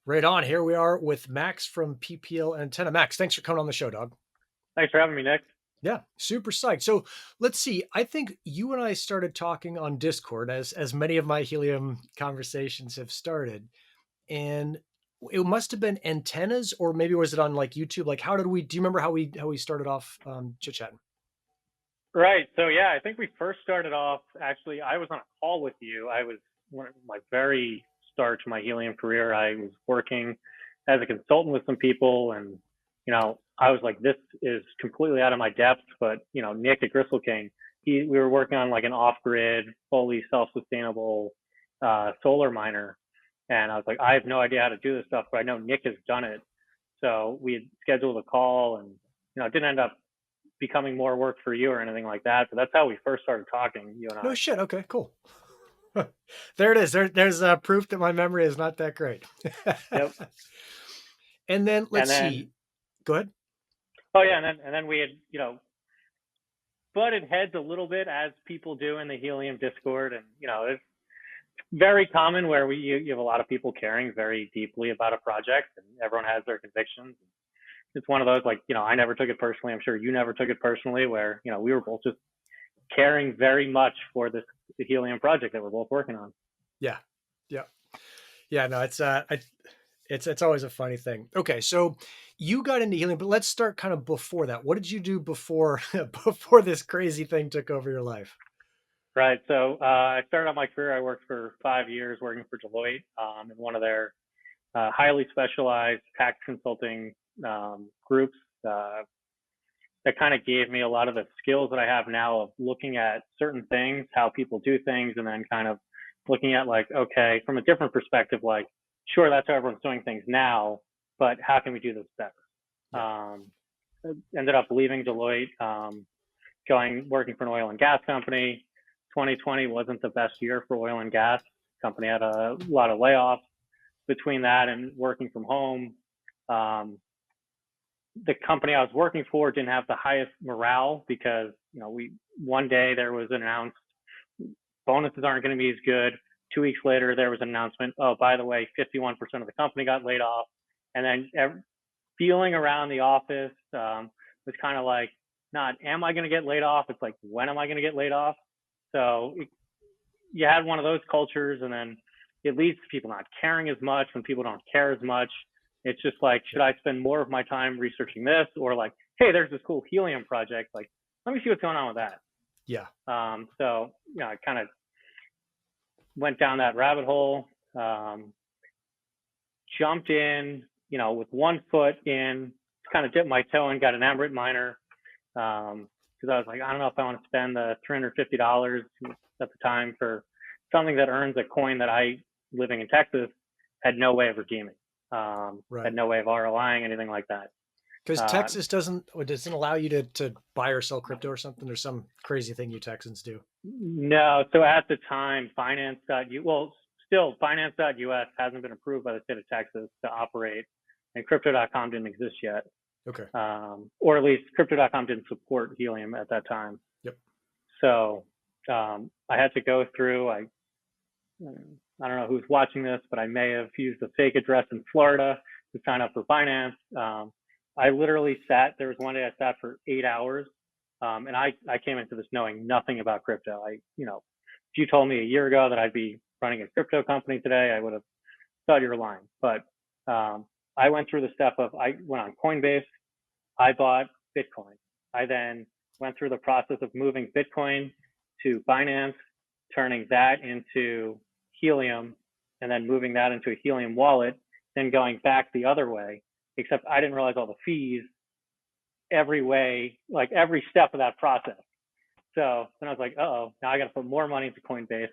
Right on. Here we are with Max from PPL Antenna. Max, thanks for coming on the show, dog. Thanks for having me, Nick. Yeah, super psyched. So let's see. I think you and I started talking on Discord, as many of my helium conversations have started, and it must have been antennas, or maybe was it on like YouTube? Like, how did we? Do you remember how we started off chit chatting? Right. So yeah, I think we first started off. Actually, I was on a call with you. I was one of my very start to my helium career. I was working as a consultant with some people, and I was like, this is completely out of my depth. But Nick at 𝗪𝗁𝘁, we were working on like an off-grid, fully self-sustainable solar miner, and I was like, I have no idea how to do this stuff, but I know Nick has done it. So we had scheduled a call, and it didn't end up becoming more work for you or anything like that. But that's how we first started talking, you and No I. shit. Okay, cool. There it is. There's proof that my memory is not that great. Yep. And then And let's see. then, Go ahead. oh yeah, and then we had, butted heads a little bit as people do in the helium Discord, and it's very common where you have a lot of people caring very deeply about a project, and everyone has their convictions. It's one of those, like, I never took it personally. I'm sure you never took it personally, where we were both just caring very much for the helium project that we're both working on. Yeah. Yeah. Yeah. No, it's always a funny thing. Okay, so you got into helium, but let's start kind of before that. What did you do before before this crazy thing took over your life? Right. So I started out my career. I worked for 5 years working for Deloitte in one of their highly specialized tax consulting groups that kind of gave me a lot of the skills that I have now of looking at certain things, how people do things, and then kind of looking at, like, okay, from a different perspective, like, sure, that's how everyone's doing things now, but how can we do this better? Yeah. Ended up leaving Deloitte, working for an oil and gas company. 2020 wasn't the best year for oil and gas. Company had a lot of layoffs. Between that and working from home, the company I was working for didn't have the highest morale because one day there was announced bonuses aren't going to be as good. 2 weeks later there was an announcement, oh, by the way, 51% of the company got laid off. And then feeling around the office was kind of like, not am I going to get laid off, it's like, when am I going to get laid off? So you had one of those cultures, and then it leads to people not caring as much. When people don't care as much, it's just like, should I spend more of my time researching this, or like, hey, there's this cool helium project, like, let me see what's going on with that. Yeah. So I kind of went down that rabbit hole, jumped in, with 1 foot in, kind of dipped my toe in, got an 𝗪𝗏 miner, because I was like, I don't know if I want to spend the $350 at the time for something that earns a coin that I, living in Texas, had no way of redeeming, Right. had no way of ROIing, anything like that. Because Texas doesn't allow you to buy or sell crypto or something. There's some crazy thing you Texans do. No. So at the time, Finance.us hasn't been approved by the state of Texas to operate, and Crypto.com didn't exist yet. Okay. Or at least Crypto.com didn't support helium at that time. Yep. So I had to go through, I don't know who's watching this, but I may have used a fake address in Florida to sign up for finance. I literally there was one day I sat for 8 hours, and I came into this knowing nothing about crypto. If you told me a year ago that I'd be running a crypto company today, I would have thought you were lying. But I went through the step of, I went on Coinbase, I bought Bitcoin. I then went through the process of moving Bitcoin to Binance, turning that into Helium, and then moving that into a Helium wallet, then going back the other way, except I didn't realize all the fees every way, like every step of that process. So then I was like, now I got to put more money into Coinbase.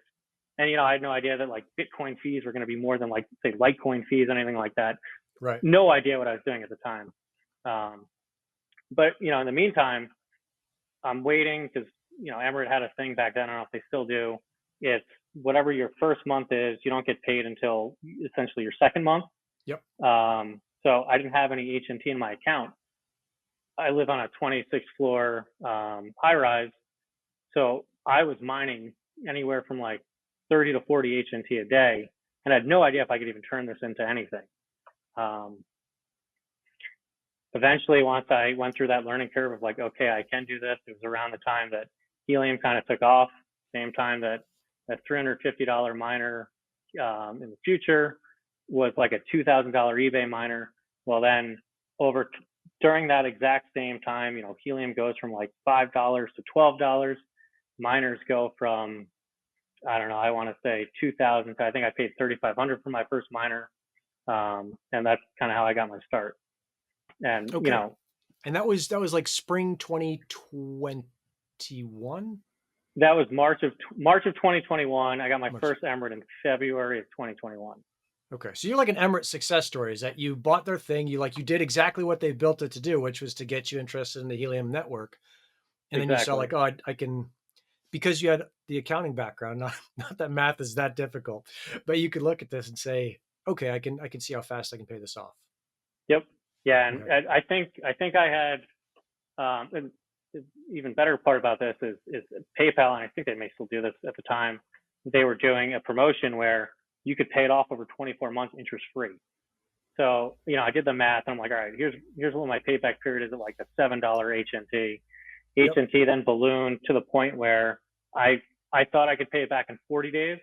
And, I had no idea that like Bitcoin fees were going to be more than, like, say, Litecoin fees, anything like that. Right. No idea what I was doing at the time. But, in the meantime, I'm waiting because, 𝗪𝗏 had a thing back then. I don't know if they still do. It's whatever your first month is, you don't get paid until essentially your second month. Yep. So I didn't have any HNT in my account. I live on a 26th floor high rise. So I was mining anywhere from like 30 to 40 HNT a day, and I had no idea if I could even turn this into anything. Um, Eventually, once I went through that learning curve of like, okay, I can do this, it was around the time that helium kind of took off, same time that that $350 miner in the future was like a $2,000 eBay miner. Well, then over during that exact same time, helium goes from like $5 to $12. Miners go from, I don't know, I want to say 2,000. I think I paid 3,500 for my first miner, and that's kind of how I got my start. And Okay. And that was like spring 2021. that was March of 2021. I got my March. first Emerald in February of 2021. Okay, so you're like an 𝗪𝗁 success story. Is that you bought their thing, you did exactly what they built it to do, which was to get you interested in the helium network, and then you saw Exactly. like, oh, I can, because you had the accounting background. Not that math is that difficult, but you could look at this and say, okay, I can see how fast I can pay this off. Yep. Yeah, and Okay. I think I had and the even better part about this is PayPal, and I think they may still do this at the time. They were doing a promotion where you could pay it off over 24 months interest free. So I did the math, and I'm like, all right, here's what my payback period is at like a $7 HNT. Yep. HNT then ballooned to the point where I thought I could pay it back in 40 days.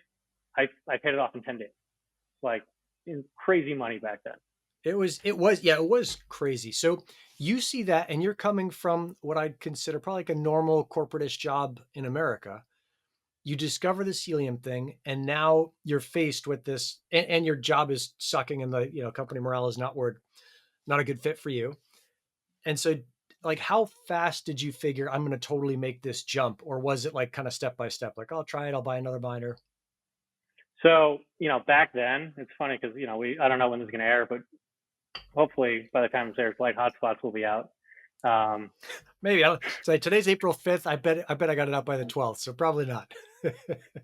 I paid it off in 10 days. Like crazy money back then. It was crazy. So you see that, and you're coming from what I'd consider probably like a normal corporate-ish job in America. You discover this helium thing, and now you're faced with this, and your job is sucking, and the company morale is not a good fit for you. And so, like, how fast did you figure I'm going to totally make this jump, or was it like kind of step by step? Like, I'll try it, I'll buy another miner. So back then it's funny because I don't know when this is going to air, but hopefully by the time this airs, 𝗺𝗁𝗁 will be out. Um, Maybe I'll say today's April 5th. I bet I got it out by the 12th, so probably not. all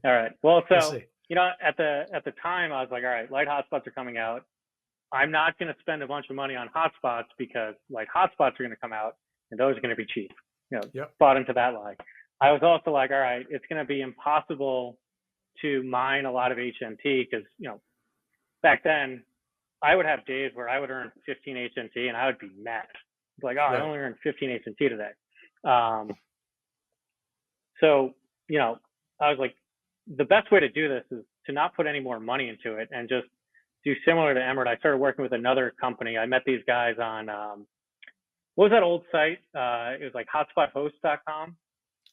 right. Well, We'll so see. at the time I was like, all right, light hotspots are coming out. I'm not going to spend a bunch of money on hotspots because light hotspots are going to come out and those are going to be cheap. Yep. Bought into that lie. I was also like, all right, it's going to be impossible to mine a lot of HNT because back then I would have days where I would earn 15 HNT and I would be mad. It's like, oh, I Right. only earned 15 HNT today. Um, so I was like, the best way to do this is to not put any more money into it and just do similar to 𝗪𝗁. I started working with another company. I met these guys on what was that old site? It was like hotspothost.com Might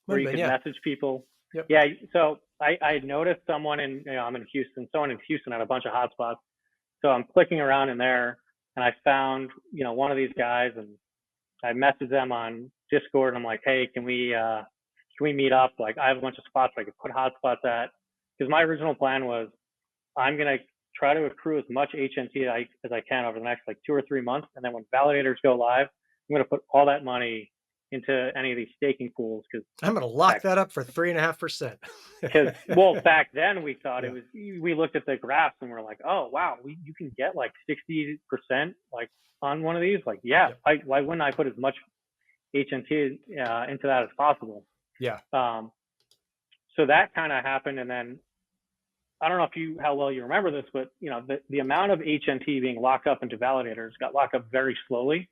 where have you been, could yeah. message people. Yep. Yeah. So I noticed someone I'm in Houston. Someone in Houston had a bunch of hotspots. So I'm clicking around in there and I found, one of these guys and I messaged them on Discord and I'm like, hey, can we meet up? Like I have a bunch of spots I could put hotspots at. Because my original plan was I'm going to try to accrue as much HNT as I can over the next like 2 or 3 months. And then when validators go live, I'm going to put all that money into any of these staking pools because I'm going to lock back that up for 3.5%. well back then we thought Yeah. it was we looked at the graphs and we're like, oh wow, you can get like 60% like on one of these. Like yeah, Yep. why wouldn't I put as much HNT into that as possible? Yeah. So that kind of happened, and then I don't know how well you remember this, but the amount of HNT being locked up into validators got locked up very slowly,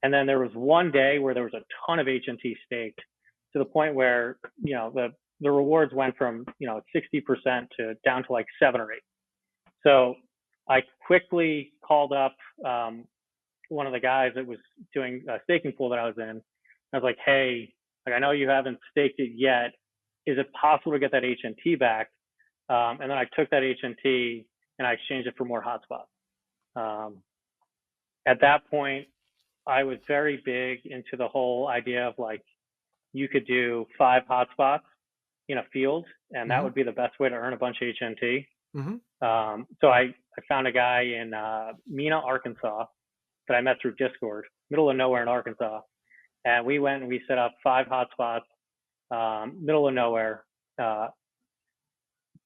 and then there was one day where there was a ton of HNT staked to the point where the rewards went from 60% to down to like 7 or 8. So I quickly called up one of the guys that was doing a staking pool that I was in. I was like, hey, like I know you haven't staked it yet. Is it possible to get that HNT back? And then I took that HNT and I exchanged it for more hotspots. At that point, I was very big into the whole idea of like you could do 5 hotspots in a field, and that Mm-hmm. would be the best way to earn a bunch of HNT. Mm-hmm. So I found a guy in Mena, Arkansas that I met through Discord, middle of nowhere in Arkansas. And we went and we set up 5 hotspots, middle of nowhere.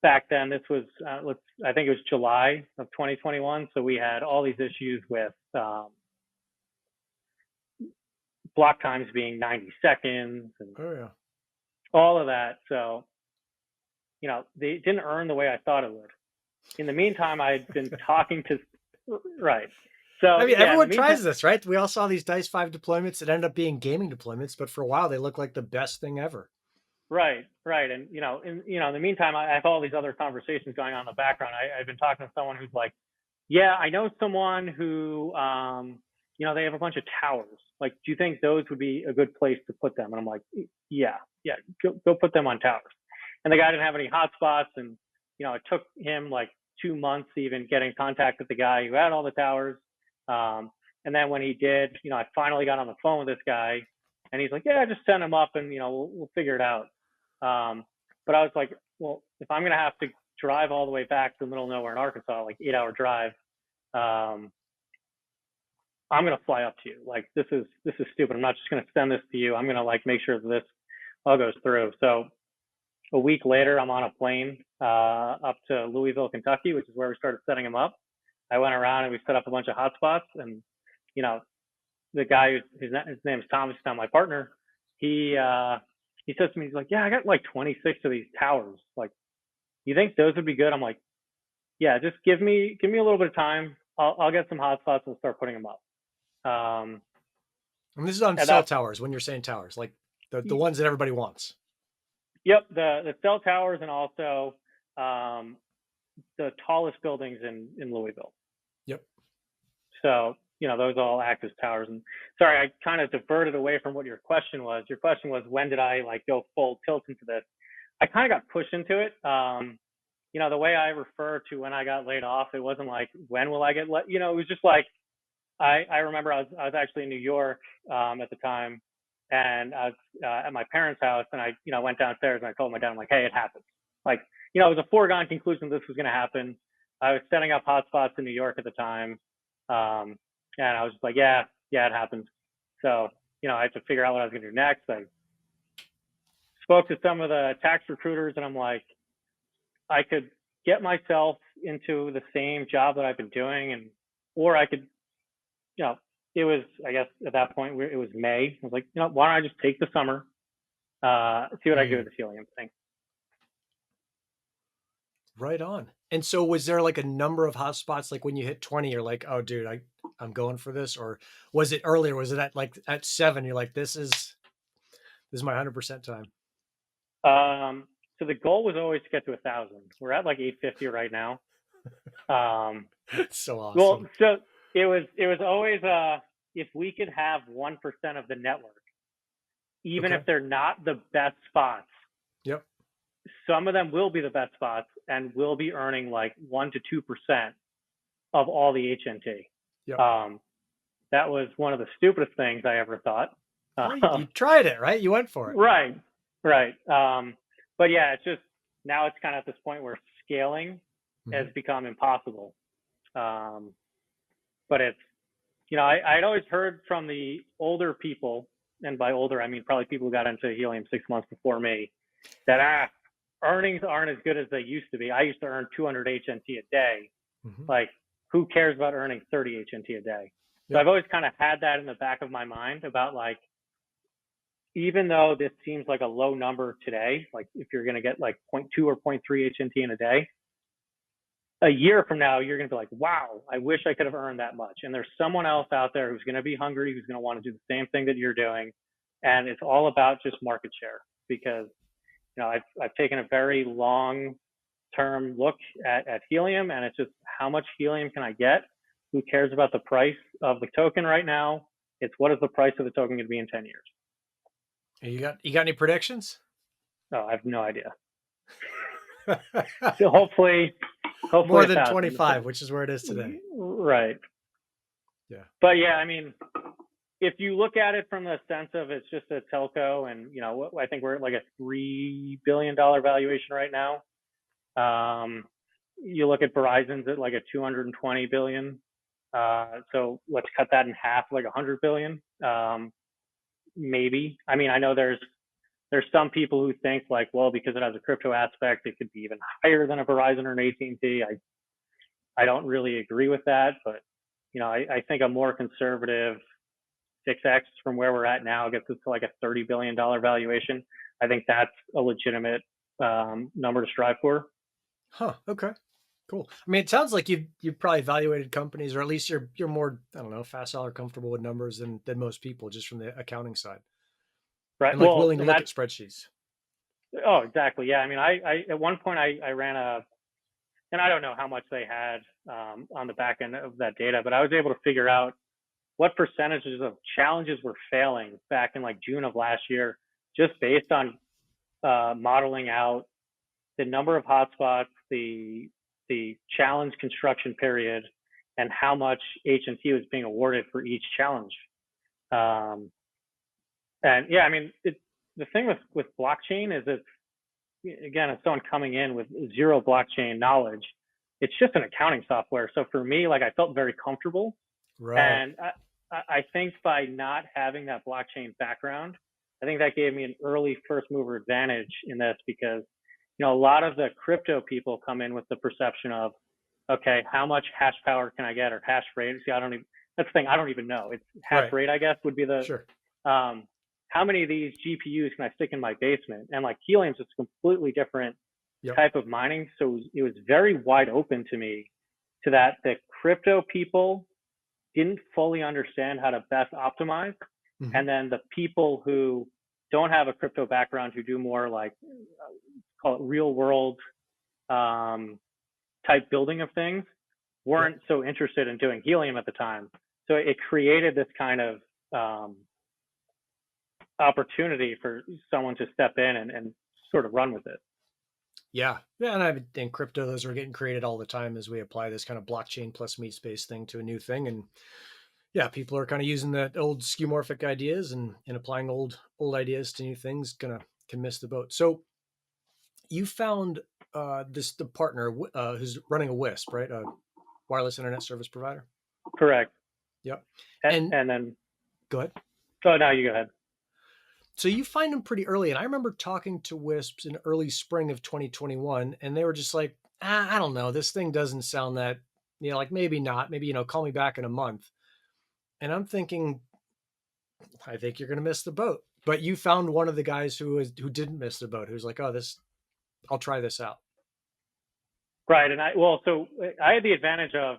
Back then, this was, I think it was July of 2021. So we had all these issues with block times being 90 seconds and Oh yeah. all of that. So, they didn't earn the way I thought it would. In the meantime, I'd been talking to, right. So I mean, yeah, in the everyone meantime, tries this, right? We all saw these Dice 5 deployments that ended up being gaming deployments, but for a while they look like the best thing ever. right, and in the meantime, I have all these other conversations going on in the background. I've been talking to someone who's like, yeah, I know someone who, they have a bunch of towers. Like, do you think those would be a good place to put them? And I'm like, yeah, go put them on towers. And the guy didn't have any hotspots, and it took him like 2 months to even get in contact with the guy who had all the towers. And then when he did, I finally got on the phone with this guy, and he's like, yeah, just send him up, and we'll figure it out. But I was like, well, if I'm gonna have to drive all the way back to the middle of nowhere in Arkansas, like 8-hour drive, um, I'm gonna fly up to you. Like this is stupid. I'm not just gonna send this to you. I'm gonna like make sure that this all goes through. So a week later, I'm on a plane up to Louisville, Kentucky, which is where we started setting them up. I went around and we set up a bunch of hotspots, and the guy, his name is Thomas, now my partner. He says to me, he's like, yeah, I got like 26 of these towers. Like, you think those would be good? I'm like, yeah, just give me a little bit of time. I'll get some hotspots and we'll start putting them up. And this is on And cell that's, towers when you're saying towers, like the ones that everybody wants. yep, the cell towers, and also um, the tallest buildings in Louisville. Yep. So, those all act as towers. And sorry, I kind of diverted away from what your question was. Your question was, when did I like go full tilt into this? I kind of got pushed into it. The way I refer to when I got laid off, it wasn't like, when will I get let, it was just like, I remember I was actually in New York at the time, and I was at my parents' house, and I went downstairs and I told my dad, I'm like, hey, it happened. Like, it was a foregone conclusion this was going to happen. I was setting up hotspots in New York at the time, and I was just like, yeah, it happened. So I had to figure out what I was going to do next. I spoke to some of the tax recruiters, and I'm like, I could get myself into the same job that I've been doing, or I could, it was, I guess at that point it was May. I was like, why don't I just take the summer, see what I can do with this helium thing. Right on. And so was there like a number of hotspots, like when you hit 20, you're like, oh dude, I'm going for this? Or was it earlier? Was it at 7, you're like, this is my 100% time? So the goal was always to get to 1,000. We're at like 850 right now. So awesome. Well, so it was always if we could have 1% of the network, even if they're not the best spots. Yep. Some of them will be the best spots and will be earning like 1 to 2% of all the HNT. Yep. That was one of the stupidest things I ever thought. Well, you tried it, right? You went for it. Right. But yeah, it's just, now it's kind of at this point where scaling has become impossible. But it's, I'd always heard from the older people, and by older, I mean probably people who got into helium 6 months before me, that earnings aren't as good as they used to be. I used to earn 200 HNT a day. Like, who cares about earning 30 HNT a day? So I've always kind of had that in the back of my mind about like, even though this seems like a low number today, like if you're going to get like 0.2 or 0.3 HNT in a day, a year from now, you're going to be like, wow, I wish I could have earned that much. And there's someone else out there who's going to be hungry, who's going to want to do the same thing that you're doing. And it's all about just market share, because, I've taken a very long-term look at helium, and it's just, how much helium can I get? Who cares about the price of the token right now? It's, what is the price of the token going to be in 10 years? You got any predictions? Oh, I have no idea. So hopefully more than 25, which is where it is today. Right. Yeah. But yeah, I mean, if you look at it from the sense of it's just a telco, and I think we're at like a $3 billion valuation right now. You look at Verizon's at like a 220 billion. So let's cut that in half, like 100 billion. Maybe. I mean, I know there's some people who think like, well, because it has a crypto aspect, it could be even higher than a Verizon or an AT&T. I don't really agree with that, but I think a more conservative 6x from where we're at now gets us to like a $30 billion valuation. I think that's a legitimate number to strive for. Huh. Okay. Cool. I mean, it sounds like you've probably evaluated companies, or at least you're more, I don't know, facile or comfortable with numbers than most people, just from the accounting side, Right. and like Well, willing to and look at that's, spreadsheets. oh, exactly. Yeah. I mean, I at one point I ran a, and I don't know how much they had on the back end of that data, but I was able to figure out what percentages of challenges were failing back in like June of last year, just based on modeling out the number of hotspots, the challenge construction period, and how much H&T was being awarded for each challenge. Um, and yeah, I mean, the thing with blockchain is it's, again, as someone coming in with zero blockchain knowledge, it's just an accounting software. So for me, like I felt very comfortable, Right. and I think by not having that blockchain background, I think that gave me an early first mover advantage in this because, a lot of the crypto people come in with the perception of, okay, how much hash power can I get, or hash rate? See, I don't even, that's the thing, I don't even know. It's hash Right. rate, I guess, would be the, Sure. um, how many of these GPUs can I stick in my basement? And like Helium's is a completely different Yep. type of mining. So it was very wide open to me to that the crypto people didn't fully understand how to best optimize. Hmm. And then the people who don't have a crypto background, who do more like call it real world type building of things, Yep. weren't so interested in doing helium at the time. So it created this kind of um, opportunity for someone to step in and sort of run with it. Yeah. Yeah. And I think crypto, those are getting created all the time as we apply this kind of blockchain plus meat space thing to a new thing. And yeah, people are kind of using the old skeuomorphic ideas and applying old ideas to new things. Can miss the boat. So you found the partner who's running a WISP, right? A wireless internet service provider. Correct. Yep. And, And and then, go ahead. oh, now you go ahead. So you find them pretty early, and I remember talking to WISPs in early spring of 2021, and they were just like, I don't know, this thing doesn't sound that, like maybe not, maybe call me back in a month. And I'm thinking, I think you're going to miss the boat. But you found one of the guys who didn't miss the boat, who's like, oh, this, I'll try this out. Right. And so I had the advantage of,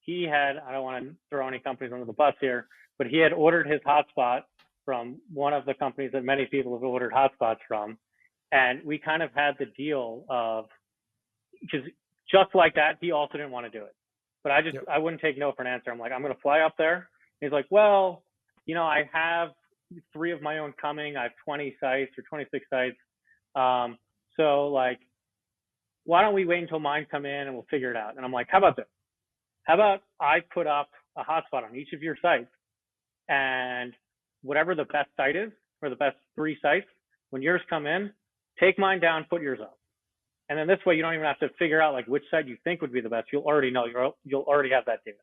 I don't want to throw any companies under the bus here, but he had ordered his hotspot from one of the companies that many people have ordered hotspots from. And we kind of had the deal of, because just like that, he also didn't want to do it. But Yep. I wouldn't take no for an answer. I'm like, I'm going to fly up there. He's like, well, I have 3 of my own coming. I have 20 sites or 26 sites. So like, why don't we wait until mine come in and we'll figure it out? And I'm like, how about this? How about I put up a hotspot on each of your sites, and whatever the best site is, or the best 3 sites, when yours come in, take mine down, put yours up. And then this way, you don't even have to figure out like which site you think would be the best. You'll already know. You'll already have that data.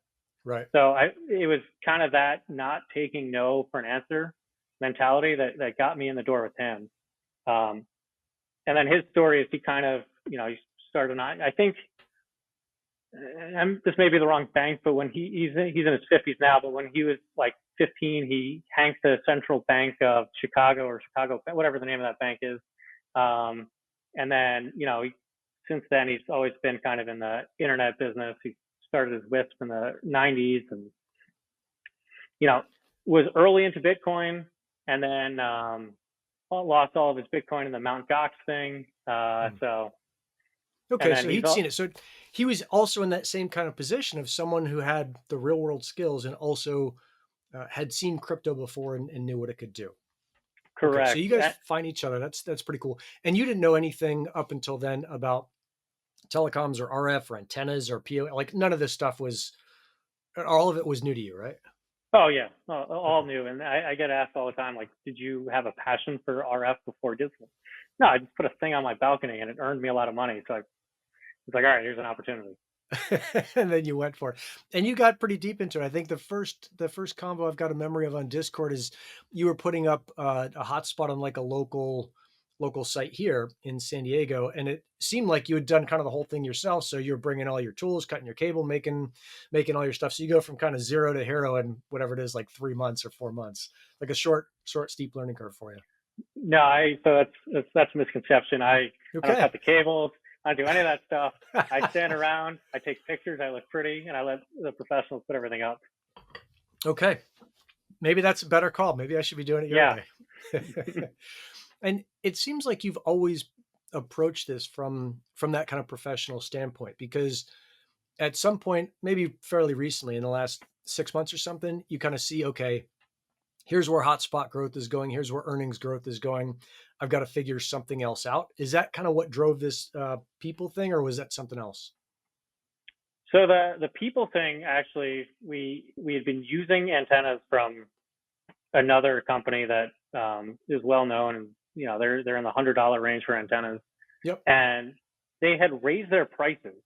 Right. So it was kind of that not taking no for an answer mentality that got me in the door with him. And then his story is he kind of, he started, I think, this may be the wrong bank, but when he's in his 50s now, but when he was like 15, he hanked the Central Bank of Chicago, or Chicago, whatever the name of that bank is. And then, since then, he's always been kind of in the internet business. He started his WISP in the 90s and, was early into Bitcoin, and then lost all of his Bitcoin in the Mt. Gox thing. So, and Okay, then so he'd seen it. So he was also in that same kind of position of someone who had the real world skills and also had seen crypto before and knew what it could do. Okay, so correct. you guys find each other. That's pretty cool. And you didn't know anything up until then about telecoms or RF or antennas or PO. Like none of this stuff was. All of it was new to you, right? Oh yeah, all Okay. new. And I get asked all the time, like, did you have a passion for RF before Disney? No, I just put a thing on my balcony and it earned me a lot of money. So I was like, all right, here's an opportunity. And then you went for it, and you got pretty deep into it. I think the first combo I've got a memory of on Discord is you were putting up a hotspot on like a local site here in San Diego, and it seemed like you had done kind of the whole thing yourself. So you're bringing all your tools, cutting your cable, making all your stuff. So you go from kind of zero to hero in whatever it is, like 3 months or 4 months, like a short steep learning curve for you. No, so that's a misconception. I don't Okay. cut the cables. I don't do any of that stuff. I stand around, I take pictures, I look pretty, and I let the professionals put everything up. Okay. Maybe that's a better call. Maybe I should be doing it your Yeah. way. And it seems like you've always approached this from that kind of professional standpoint, because at some point, maybe fairly recently in the last 6 months or something, you kind of see, okay, here's where hotspot growth is going. Here's where earnings growth is going. I've got to figure something else out. Is that kind of what drove this people thing, or was that something else? So the people thing, actually, we had been using antennas from another company that is well known, and they're in the $100 range for antennas, Yep. and they had raised their prices.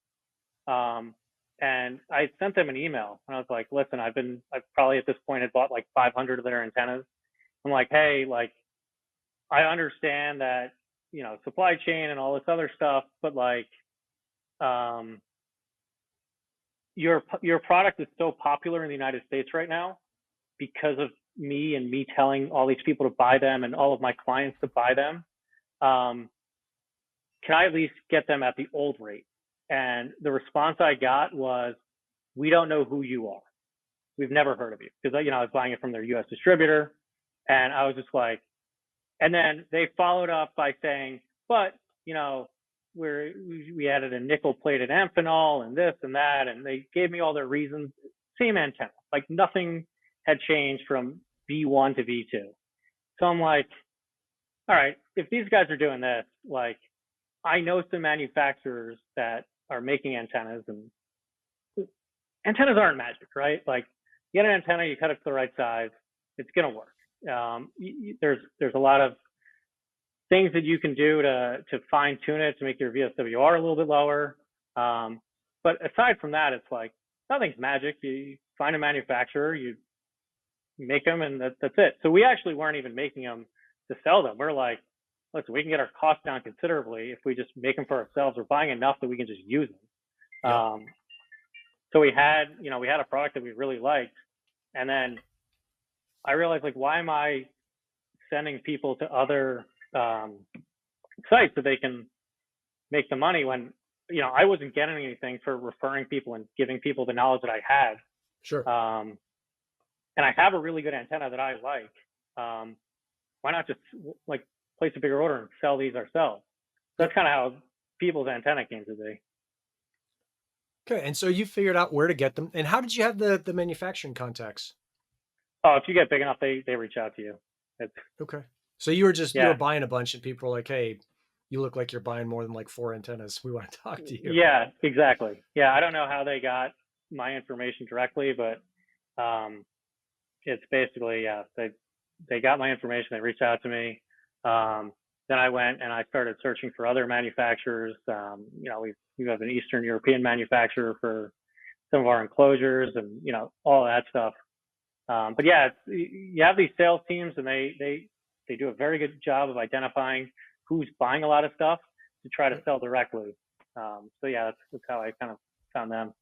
And I sent them an email, and I was like, listen, I've probably at this point had bought like 500 of their antennas. I'm like, hey, like, I understand that, supply chain and all this other stuff, but like, your product is so popular in the United States right now because of me and me telling all these people to buy them and all of my clients to buy them. Can I at least get them at the old rate? And the response I got was, we don't know who you are. We've never heard of you. Because, I was buying it from their US distributor. And I was just like, and then they followed up by saying, but, we added a nickel plated amphenol and this and that. And they gave me all their reasons. Same antenna. Like nothing had changed from V1 to V2. So I'm like, all right, if these guys are doing this, like, I know some manufacturers that are making antennas, and antennas aren't magic, right? Like, you get an antenna, you cut it to the right size, it's going to work. There's a lot of things that you can do to fine tune it to make your VSWR a little bit lower. But aside from that, it's like, nothing's magic. You find a manufacturer, you make them, and that's it. So we actually weren't even making them to sell them. We're like, listen, we can get our costs down considerably if we just make them for ourselves. We're buying enough that we can just use them. Yeah. So we had a product that we really liked. And then I realized, like, why am I sending people to other sites so they can make the money when, I wasn't getting anything for referring people and giving people the knowledge that I had. Sure. And I have a really good antenna that I like. Why not just like place a bigger order and sell these ourselves? That's kind of how people's antenna came to be. Okay. And so you figured out where to get them. And how did you have the manufacturing contacts? Oh, if you get big enough, they reach out to you. Okay. So you were just, you Yeah. were buying a bunch and people were like, hey, you look like you're buying more than like 4 antennas. We want to talk to you. Yeah, exactly. Yeah. I don't know how they got my information directly, but it's basically, yeah, they got my information. They reached out to me. Then I went and I started searching for other manufacturers. We have an Eastern European manufacturer for some of our enclosures and, all that stuff. But yeah, you have these sales teams, and they do a very good job of identifying who's buying a lot of stuff to try to sell directly. So yeah, that's how I kind of found them.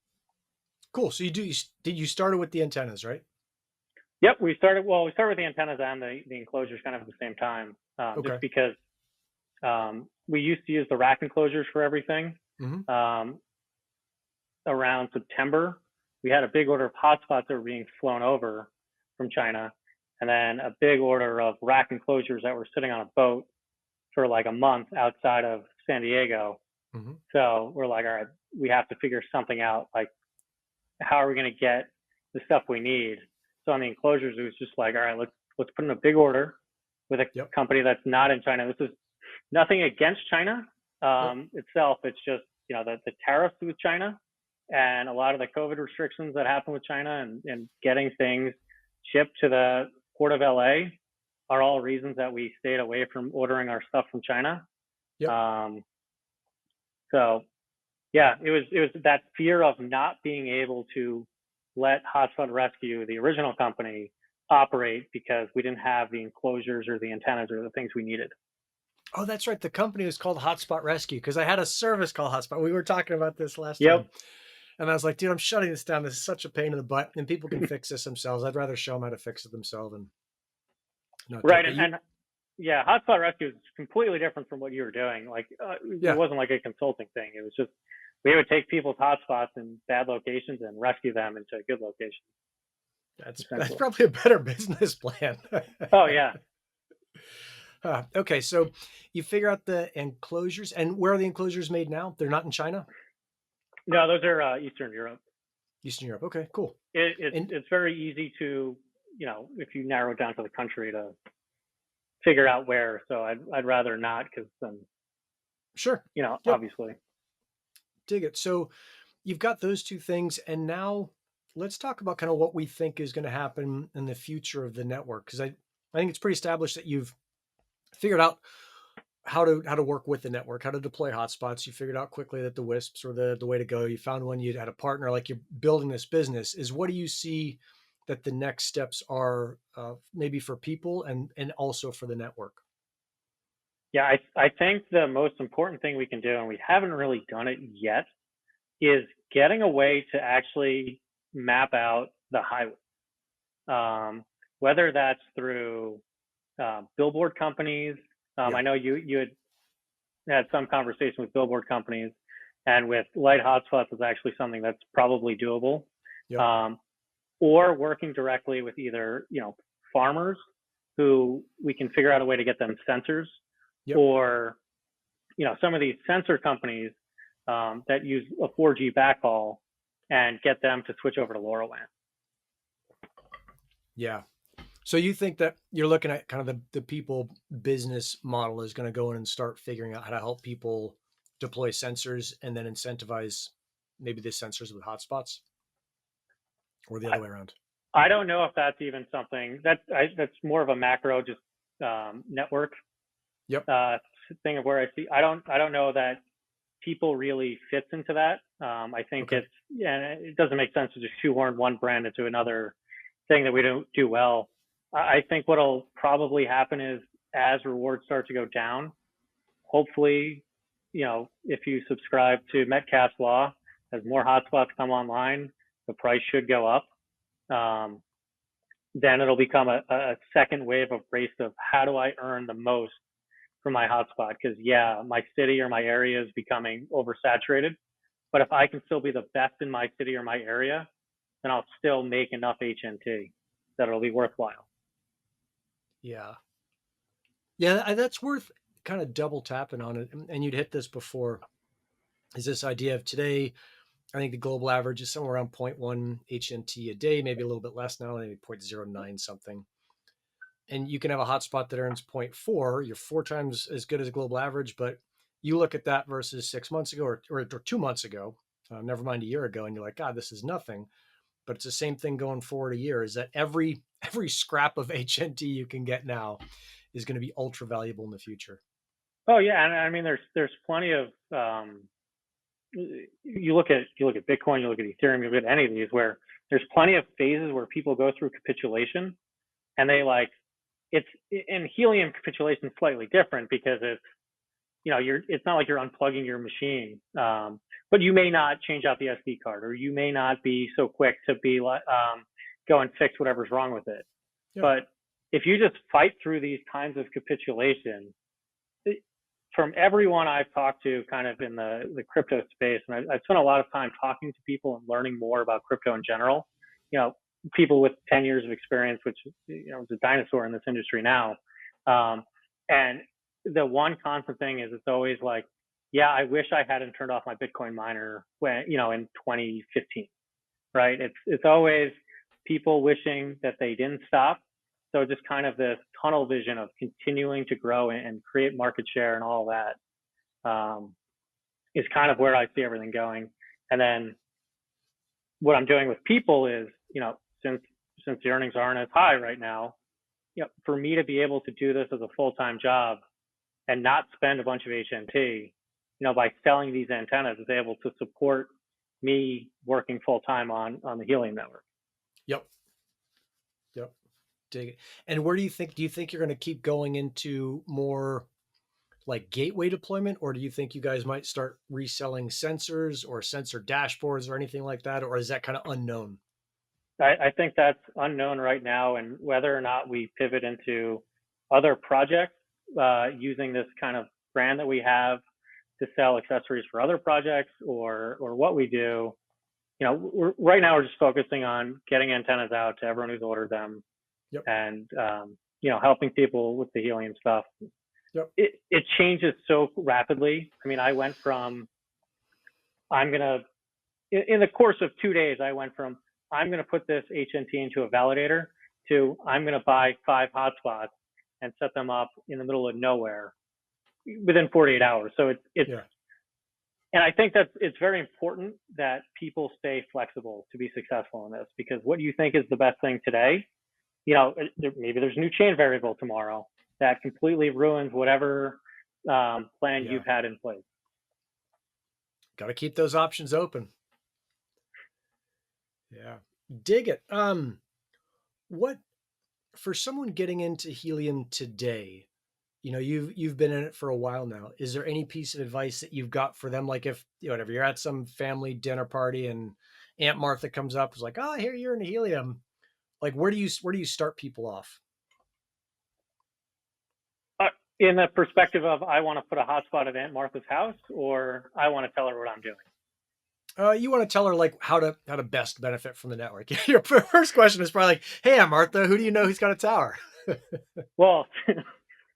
Cool. So you started with the antennas, right? Yep, we started with the antennas and the enclosures kind of at the same time, Okay. just because we used to use the rack enclosures for everything. Mm-hmm. Around September, we had a big order of hotspots that were being flown over from China, and then a big order of rack enclosures that were sitting on a boat for like a month outside of San Diego. Mm-hmm. So we're like, all right, we have to figure something out. Like, how are we going to get the stuff we need? So on the enclosures, it was just like, all right, let's put in a big order with a company that's not in China. This is nothing against China itself. It's just, the tariffs with China and a lot of the COVID restrictions that happen with China and getting things shipped to the port of LA are all reasons that we stayed away from ordering our stuff from China. Yep. So yeah, it was that fear of not being able to let Hotspot Rescue, the original company, operate because we didn't have the enclosures or the antennas or the things we needed. Oh, that's right. The company was called Hotspot Rescue because I had a service called Hotspot. We were talking about this last time. And I was like, dude, I'm shutting this down. This is such a pain in the butt, and people can fix this themselves. I'd rather show them how to fix it themselves. And right. And yeah, hotspot rescue is completely different from what you were doing. Like it Yeah, wasn't like a consulting thing. It was just we would take people's hotspots in bad locations and rescue them into good locations, that's essentially. probably a better business plan. Oh yeah, Okay, so you figure out the enclosures, and where are the enclosures made now? They're not in China, no, those are Eastern Europe. Eastern Europe. Okay, cool. And It's very easy to if you narrow it down to the country to figure out where. So I'd rather not because then sure, yep, obviously. dig it. So you've got those two things, and now let's talk about kind of what we think is going to happen in the future of the network, because I think it's pretty established that you've figured out how to work with the network, how to deploy hotspots. You figured out quickly that the WISPs were the way to go. You found one, you had a partner, like you're building this business. Is what do you see that the next steps are, maybe for people and also for the network? Yeah, I think the most important thing we can do, and we haven't really done it yet, is getting a way to actually map out the highway. Whether that's through billboard companies. Yeah, I know you had some conversation with billboard companies, and with light hotspots is actually something that's probably doable. yep, Um, or working directly with either farmers who we can figure out a way to get them sensors, yep. or some of these sensor companies that use a 4G backhaul and get them to switch over to LoRaWAN. Yeah. So you think that you're looking at kind of the people business model is going to go in and start figuring out how to help people deploy sensors and then incentivize maybe the sensors with hotspots, or the I, other way around? I don't know if that's even something that's more of a macro, just network Yep. uh, thing of where I see. I don't know that people really fits into that. I think Okay. it doesn't make sense to just shoehorn one brand into another thing that we don't do well. I think what'll probably happen is as rewards start to go down, hopefully, if you subscribe to Metcalfe's law, as more hotspots come online, the price should go up. Um, then it'll become a second wave of race of how do I earn the most for my hotspot? Because yeah, my city or my area is becoming oversaturated. But if I can still be the best in my city or my area, then I'll still make enough HNT that it'll be worthwhile. Yeah. Yeah. That's worth kind of double tapping on it. And you'd hit this before, is this idea of today. I think the global average is somewhere around zero point 0.1 HNT a day, maybe a little bit less now, maybe 0.09 something. And you can have a hotspot that earns 0.4. You're 4 times as good as a global average, but you look at that versus 6 months ago or 2 months ago, never mind a year ago, and you're like, God, this is nothing. But it's the same thing going forward a year. Is that every scrap of HNT you can get now is going to be ultra valuable in the future. Oh yeah, and I mean there's plenty of you look at Bitcoin, you look at Ethereum, you look at any of these where there's plenty of phases where people go through capitulation, and they like it's in helium capitulation is slightly different because it's not like you're unplugging your machine, but you may not change out the SD card, or you may not be so quick to be like go and fix whatever's wrong with it. Yeah. But if you just fight through these kinds of capitulation, from everyone I've talked to kind of in the crypto space, and I've spent a lot of time talking to people and learning more about crypto in general, people with 10 years of experience, which, is a dinosaur in this industry now. And the one constant thing is it's always like, yeah, I wish I hadn't turned off my Bitcoin miner when, in 2015, right? It's always people wishing that they didn't stop. So just kind of this tunnel vision of continuing to grow and create market share and all that is kind of where I see everything going. And then what I'm doing with people is, since the earnings aren't as high right now, for me to be able to do this as a full-time job and not spend a bunch of HNT, by selling these antennas, is able to support me working full-time on the Helium network. Yep. Yep. Dig it. And where do you think you're going to keep going into more like gateway deployment, or do you think you guys might start reselling sensors or sensor dashboards or anything like that, or is that kind of unknown? I think that's unknown right now, and whether or not we pivot into other projects using this kind of brand that we have to sell accessories for other projects or what we do. Right now we're just focusing on getting antennas out to everyone who's ordered them, Yep. and helping people with the helium stuff. Yep. It changes so rapidly. I mean, I went from in the course of 2 days, I went from I'm gonna put this HNT into a validator to I'm gonna buy 5 hotspots and set them up in the middle of nowhere within 48 hours. So it's yeah. And I think that it's very important that people stay flexible to be successful in this, because what you think is the best thing today, maybe there's a new chain variable tomorrow that completely ruins whatever plan you've had in place. Got to keep those options open. Yeah. Dig it. What, for someone getting into helium today, you've been in it for a while now. Is there any piece of advice that you've got for them? Like if, whatever, you're at some family dinner party and Aunt Martha comes up, is like, oh, I hear you're into helium. Like, where do you start people off? In the perspective of, I want to put a hotspot at Aunt Martha's house, or I want to tell her what I'm doing? You want to tell her like how to best benefit from the network. Your first question is probably like, hey, Aunt Martha, who do you know who's got a tower? Well,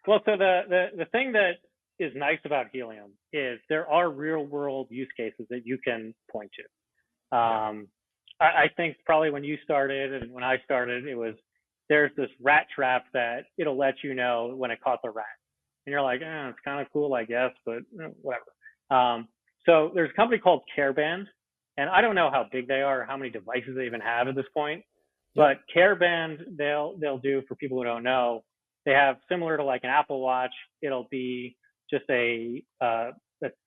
so the thing that is nice about helium is there are real world use cases that you can point to. I think probably when you started and when I started, there's this rat trap that it'll let you know when it caught the rat. And you're like, it's kind of cool, I guess, but whatever. So there's a company called 𝗪𝗏, and I don't know how big they are or how many devices they even have at this point. But 𝗪𝗏, they'll do, for people who don't know, they have similar to like an Apple Watch. It'll be just a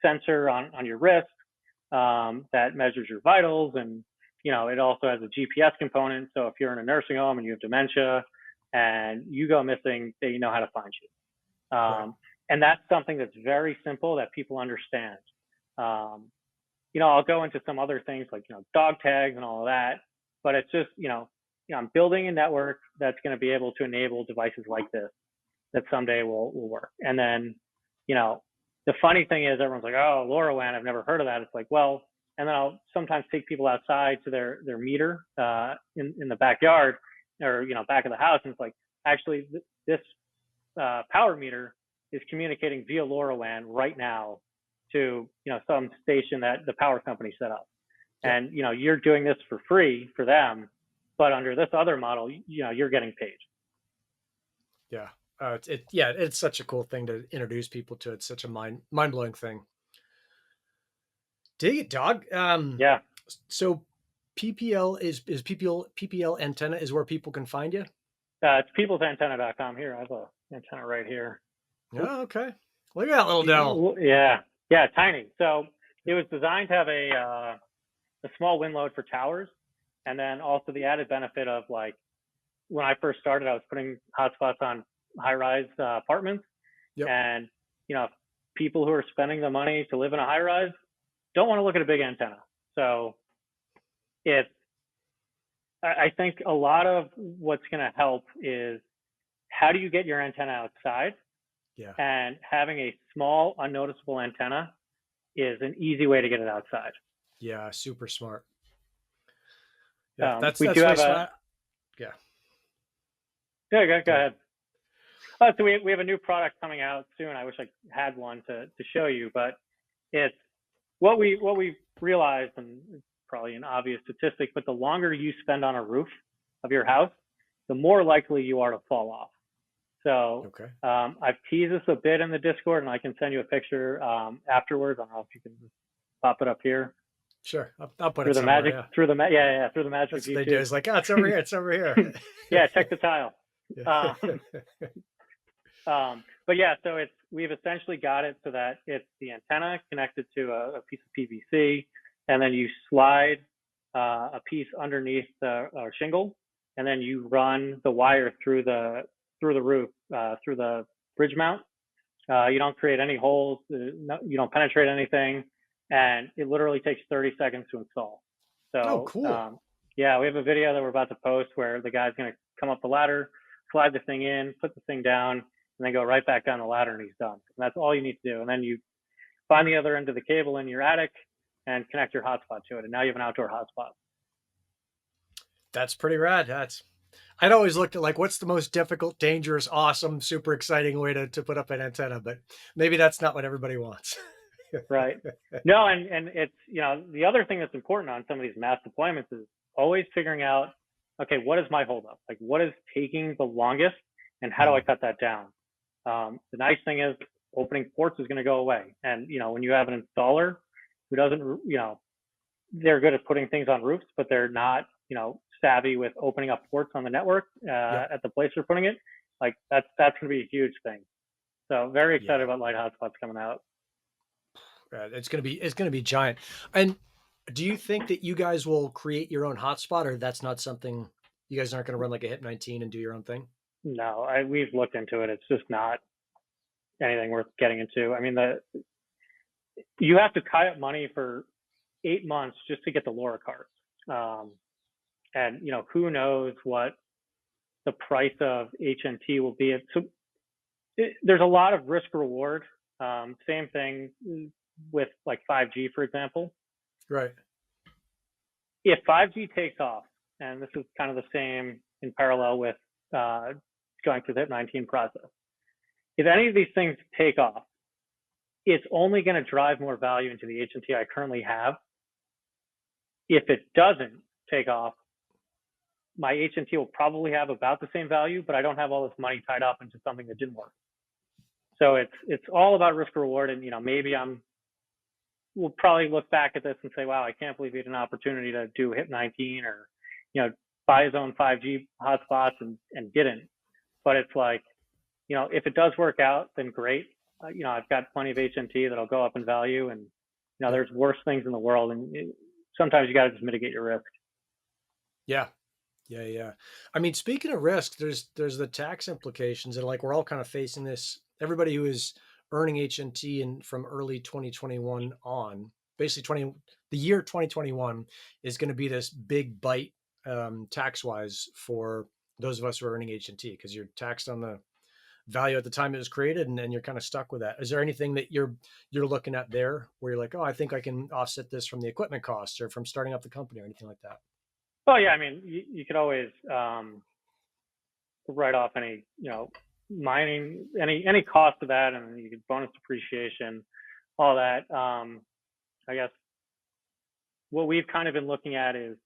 sensor on your wrist that measures your vitals, and it also has a GPS component. So if you're in a nursing home and you have dementia and you go missing, they know how to find you. And that's something that's very simple that people understand. I'll go into some other things like, dog tags and all of that, but it's just, I'm building a network that's going to be able to enable devices like this that someday will work. And then, the funny thing is everyone's like, oh, LoRaWAN, I've never heard of that. It's like, well, and then I'll sometimes take people outside to their meter in the backyard or, back of the house. And it's like, actually, this power meter is communicating via LoRaWAN right now to, some station that the power company set up. And, you're doing this for free for them, but under this other model, you're getting paid. Yeah. It's such a cool thing to introduce people to. It's such a mind-blowing thing. Dig it, dog. Yeah. So PPL is PPL antenna is where people can find you? It's peoplesantenna.com. Here, I have an antenna right here. Oh, okay. Look at that little devil. Yeah, tiny. So it was designed to have a small wind load for towers, and then also the added benefit of, like, when I first started, I was putting hotspots on high-rise apartments, and people who are spending the money to live in a high-rise don't want to look at a big antenna. So I think a lot of what's going to help is, how do you get your antenna outside? Yeah. And having a small, unnoticeable antenna is an easy way to get it outside. Yeah, super smart. Yeah, that's go ahead. So we have a new product coming out soon. I wish I had one to show you, but it's what we realized, and it's probably an obvious statistic, but the longer you spend on a roof of your house, the more likely you are to fall off. So I've teased this a bit in the Discord, and I can send you a picture afterwards. I don't know if you can pop it up here. Sure, I'll put through it the magic through the magic That's of YouTube. What they do. It's like, it's over here. It's over here. Yeah, check the tile. Yeah. But yeah, so we've essentially got it so that it's the antenna connected to a piece of PVC, and then you slide a piece underneath the shingle, and then you run the wire through the roof, through the bridge mount. You don't create any holes. You don't penetrate anything, and it literally takes 30 seconds to install. So, cool. Yeah, we have a video that we're about to post where the guy's going to come up the ladder, slide the thing in, put the thing down, and and then go right back down the ladder and he's done. And that's all you need to do. And then you find the other end of the cable in your attic and connect your hotspot to it. And now you have an outdoor hotspot. That's pretty rad. I'd always looked at like, what's the most difficult, dangerous, awesome, super exciting way to put up an antenna, but maybe that's not what everybody wants. Right. No, and it's, the other thing that's important on some of these mass deployments is always figuring out, okay, what is my holdup? Like, what is taking the longest, and how do I cut that down? The nice thing is opening ports is going to go away. And, when you have an installer who doesn't, they're good at putting things on roofs, but they're not, savvy with opening up ports on the network at the place they're putting it. Like that's going to be a huge thing. So very excited about light hotspots coming out. It's going to be giant. And do you think that you guys will create your own hotspot, or that's not something you guys aren't going to run like a HIP-19 and do your own thing? No, we've looked into it. It's just not anything worth getting into. I mean, you have to tie up money for 8 months just to get the LoRa cards. And, who knows what the price of HNT will be. So there's a lot of risk reward. Same thing with like 5G, for example. Right. If 5G takes off, and this is kind of the same in parallel with going through the HIP-19 process. If any of these things take off, it's only going to drive more value into the HNT I currently have. If it doesn't take off, my HNT will probably have about the same value, but I don't have all this money tied up into something that didn't work. So it's all about risk reward. And, maybe we'll probably look back at this and say, wow, I can't believe he had an opportunity to do HIP-19 or, buy his own 5G hotspots and didn't. But it's like, if it does work out, then great. I've got plenty of HNT that'll go up in value, and, there's worse things in the world, and sometimes you got to just mitigate your risk. Yeah. I mean, speaking of risk, there's the tax implications, and like we're all kind of facing this. Everybody who is earning HNT from early 2021 on, basically the year 2021 is going to be this big bite tax wise for those of us who are earning HNT, because you're taxed on the value at the time it was created, and you're kind of stuck with that. Is there anything that you're looking at there where you're like, oh, I think I can offset this from the equipment costs or from starting up the company or anything like that? Oh yeah, I mean, you could always write off any, mining, any cost of that, and you could bonus depreciation, all that. I guess what we've kind of been looking at is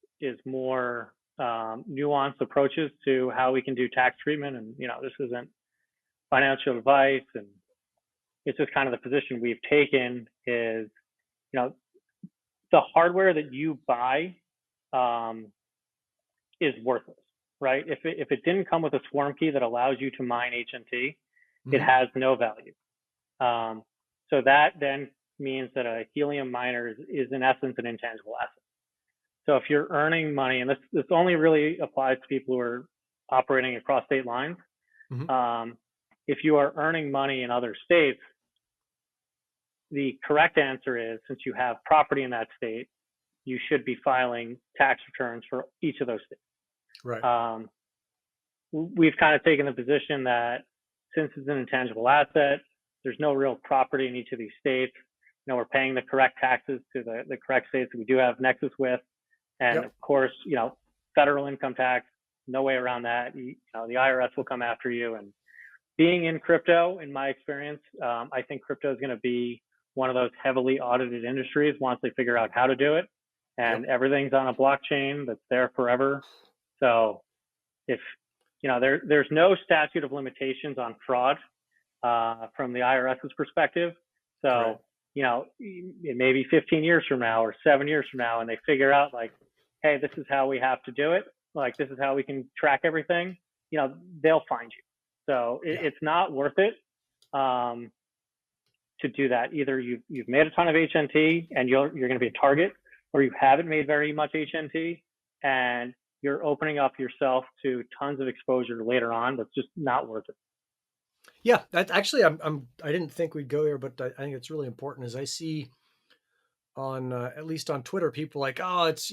more nuanced approaches to how we can do tax treatment. And this isn't financial advice, and it's just kind of the position we've taken is, the hardware that you buy is worthless, right? If it didn't come with a swarm key that allows you to mine HNT, it has no value. So that then means that a helium miner is in essence an intangible asset. So if you're earning money, and this only really applies to people who are operating across state lines. If you are earning money in other states, the correct answer is, since you have property in that state, you should be filing tax returns for each of those states. Right. We've kind of taken the position that since it's an intangible asset, there's no real property in each of these states. We're paying the correct taxes to the correct states that we do have nexus with. And of course, federal income tax, no way around that. The IRS will come after you. And being in crypto, in my experience, I think crypto is going to be one of those heavily audited industries once they figure out how to do it. And everything's on a blockchain that's there forever. So if, there's no statute of limitations on fraud from the IRS's perspective. So, it may be 15 years from now or 7 years from now, and they figure out like, hey, this is how we have to do it. Like, this is how we can track everything. They'll find you. So it's not worth it to do that. Either you've made a ton of HNT and you're going to be a target, or you haven't made very much HNT and you're opening up yourself to tons of exposure later on. That's just not worth it. Yeah, that actually, I didn't think we'd go here, but I think it's really important. As I see on at least on Twitter, people like, oh, it's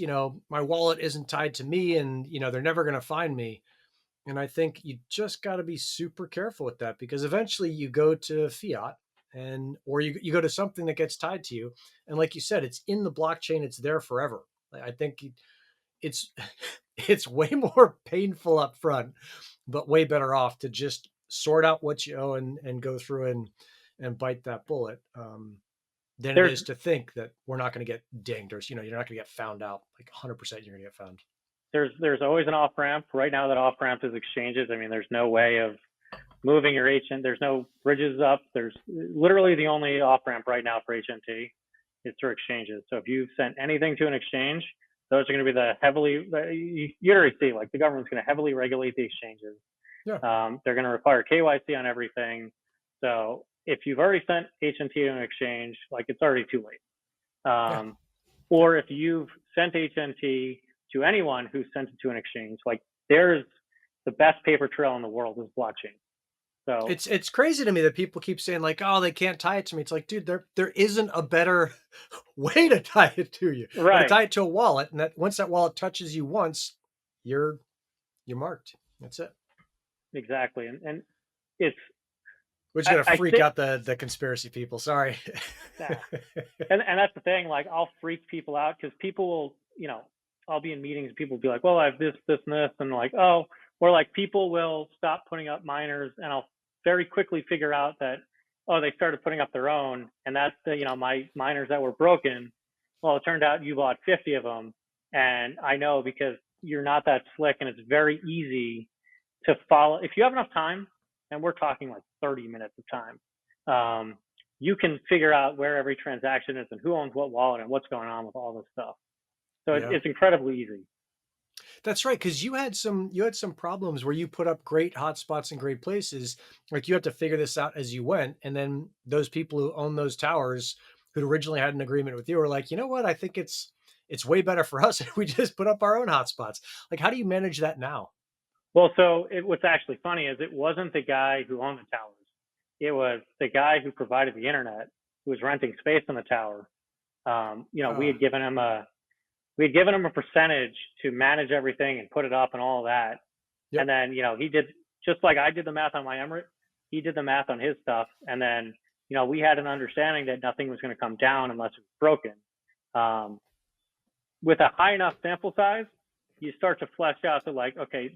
my wallet isn't tied to me, and they're never going to find me. And I think you just got to be super careful with that, because eventually you go to fiat, and or you go to something that gets tied to you. And like you said, it's in the blockchain, it's there forever. I think it's it's way more painful up front, but way better off to just sort out what you owe, and go through and bite that bullet, than it There's is to think that we're not going to get dinged, or you're not going to get found out. Like 100% you're going to get found. there's always an off ramp. Right now, that off ramp is exchanges. I mean, there's no way of moving your HN. There's no bridges up. There's literally the only off ramp right now for HNT is through exchanges. So if you've sent anything to an exchange, those are going to be the heavily, you already see, like the government's going to heavily regulate the exchanges. Yeah. They're going to require KYC on everything. So if you've already sent HNT to an exchange, like it's already too late. Yeah. Or if you've sent HNT to anyone who sent it to an exchange, like there's the best paper trail in the world is blockchain. So It's crazy to me that people keep saying like, oh, they can't tie it to me. It's like, dude, there isn't a better way to tie it to you, but to right, tie it to a wallet, and that once that wallet touches you once, you're you're marked. That's it. exactly, and it's We're just gonna I freak think out the conspiracy people. Sorry. yeah, and that's the thing. Like I'll freak people out because people will, I'll be in meetings and people will be like, well, I have this, this, and this, and like, oh, or like people will stop putting up miners, and I'll very quickly figure out that, oh, they started putting up their own, and that's the, my miners that were broken. Well, it turned out you bought 50 of them, and I know because you're not that slick, and it's very easy to follow if you have enough time, and we're talking like 30 minutes of time. You can figure out where every transaction is and who owns what wallet and what's going on with all this stuff. So Yeah. it's incredibly easy. That's right, because you had some problems where you put up great hotspots in great places. Like you had to figure this out as you went, and then those people who own those towers, who'd originally had an agreement with you, were like, you know what? I think it's way better for us if we just put up our own hotspots. Like, how do you manage that now? Well, so what's actually funny is it wasn't the guy who owned the towers. It was the guy who provided the internet who was renting space on the tower. We Uh, had given him a percentage to manage everything and put it up and all of that. And yep. then, he did just like I did the math on my Emirate, he did the math on his stuff. And then, we had an understanding that nothing was going to come down unless it was broken. With a high enough sample size, you start to flesh out to like, okay,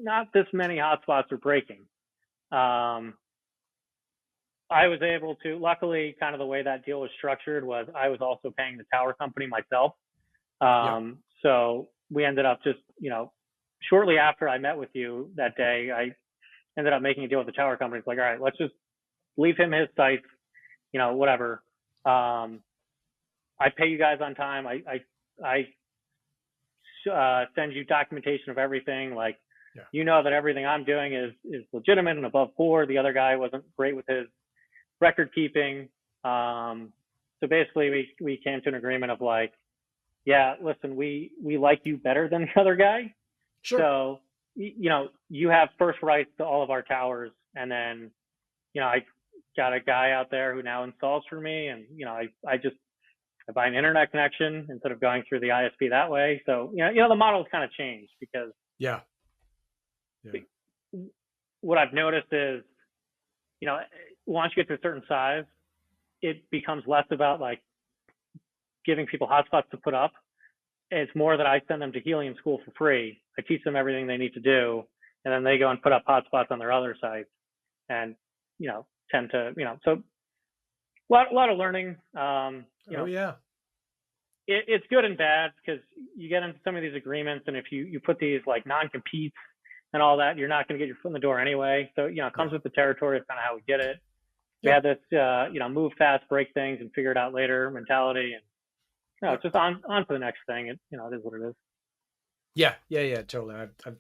not this many hotspots are breaking. I was able to, luckily, kind of the way that deal was structured was I was also paying the tower company myself. Yep. So we ended up just, shortly after I met with you that day, I ended up making a deal with the tower company. It's like, all right, let's just leave him his sites, whatever. I pay you guys on time. I send you documentation of everything. Like, Yeah. that everything I'm doing is legitimate and above board. The other guy wasn't great with his record keeping. So basically, we came to an agreement of like, yeah, listen, we like you better than the other guy. Sure. So, you have first rights to all of our towers. And then, I got a guy out there who now installs for me. And, I buy an internet connection instead of going through the ISP that way. So, the model's kind of changed because Yeah. Yeah. what I've noticed is, once you get to a certain size, it becomes less about like giving people hotspots to put up. It's more that I send them to Helium School for free. I teach them everything they need to do, and then they go and put up hotspots on their other sites, and tend to so a lot of learning. Oh yeah. It's good and bad because you get into some of these agreements, and if you put these like non-competes and all that, you're not going to get your foot in the door anyway. So it comes Yeah. with the territory. It's kind of how we did it. We Yep. had this move fast, break things, and figure it out later mentality, and it's Yep. just on to the next thing. It is what it is. Yeah. Yeah. Yeah. Totally. I've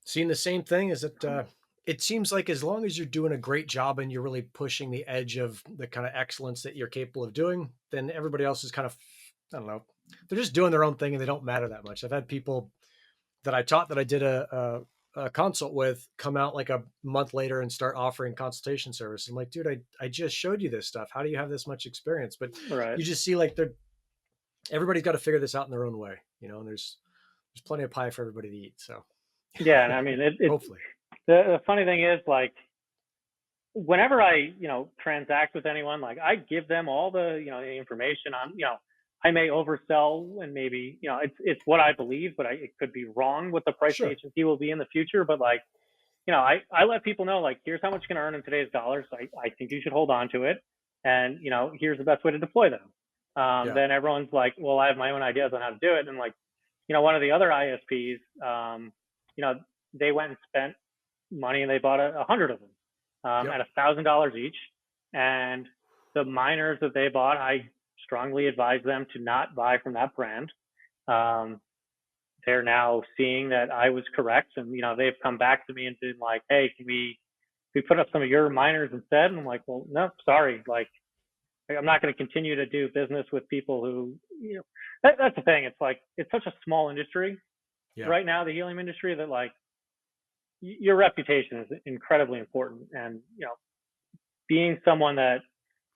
seen the same thing. Is that it seems like as long as you're doing a great job and you're really pushing the edge of the kind of excellence that you're capable of doing, then everybody else is kind of, I don't know, they're just doing their own thing and they don't matter that much. I've had people that I taught that I did a consult with come out like a month later and start offering consultation service. I'm like, dude, I just showed you this stuff. How do you have this much experience? But Right. you just see like everybody's got to figure this out in their own way, and there's plenty of pie for everybody to eat. So Yeah, and I mean, it's Hopefully. the funny thing is, like, whenever I, transact with anyone, like, I give them all the information on, I may oversell, and maybe, it's what I believe, but it could be wrong what the price Sure. agency will be in the future. But like, I let people know, like, here's how much you can earn in today's dollars. I think you should hold on to it. And, here's the best way to deploy them. Yeah. Then everyone's like, well, I have my own ideas on how to do it. And like, one of the other ISPs, they went and spent money and they bought 100 of them Yep. at $1,000 each. And the miners that they bought, I strongly advise them to not buy from that brand. Um, they're now seeing that I was correct, and they've come back to me and been like, "Hey, can we put up some of your miners instead?" And I'm like, "Well, no, sorry. Like, I'm not going to continue to do business with people who, that's the thing. It's like, it's such a small industry Yeah. right now, the helium industry, that like your reputation is incredibly important. And being someone that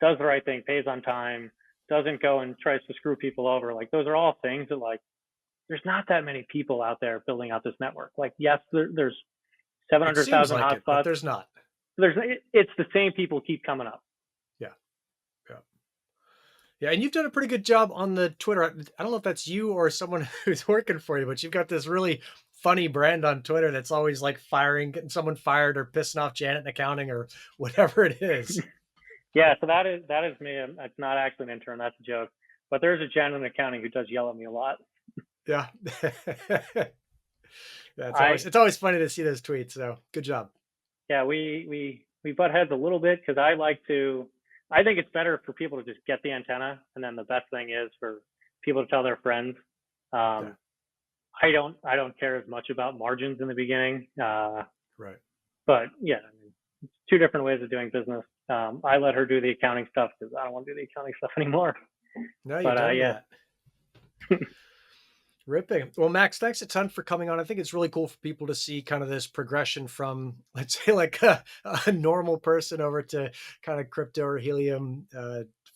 does the right thing, pays on time, doesn't go and tries to screw people over, like, those are all things that, like, there's not that many people out there building out this network. Like, yes, there's It seems 700,000 like it, but hotspots. there's not. It's the same people keep coming up. Yeah. Yeah. Yeah. And you've done a pretty good job on the Twitter. I don't know if that's you or someone who's working for you, but you've got this really funny brand on Twitter that's always like getting someone fired or pissing off Janet in accounting or whatever it is. Yeah, so that is me. It's not actually an intern. That's a joke. But there's a Janet in accounting who does yell at me a lot. Yeah. Yeah, I it's always funny to see those tweets. So good job. Yeah, we butt heads a little bit because I think it's better for people to just get the antenna, and then the best thing is for people to tell their friends. Yeah. Um, I don't care as much about margins in the beginning, Right. but yeah, I mean, it's two different ways of doing business. I let her do the accounting stuff because I don't want to do the accounting stuff anymore. No, you're But done with yeah, that. Ripping. Well, Max, thanks a ton for coming on. I think it's really cool for people to see kind of this progression from, let's say, like a normal person over to kind of crypto or helium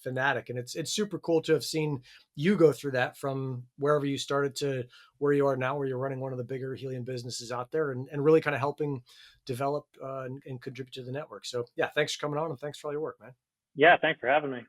fanatic. And it's super cool to have seen you go through that from wherever you started to where you are now, where you're running one of the bigger helium businesses out there, and really kind of helping develop and contribute to the network. So yeah, thanks for coming on, and thanks for all your work, man. yeah. Thanks for having me.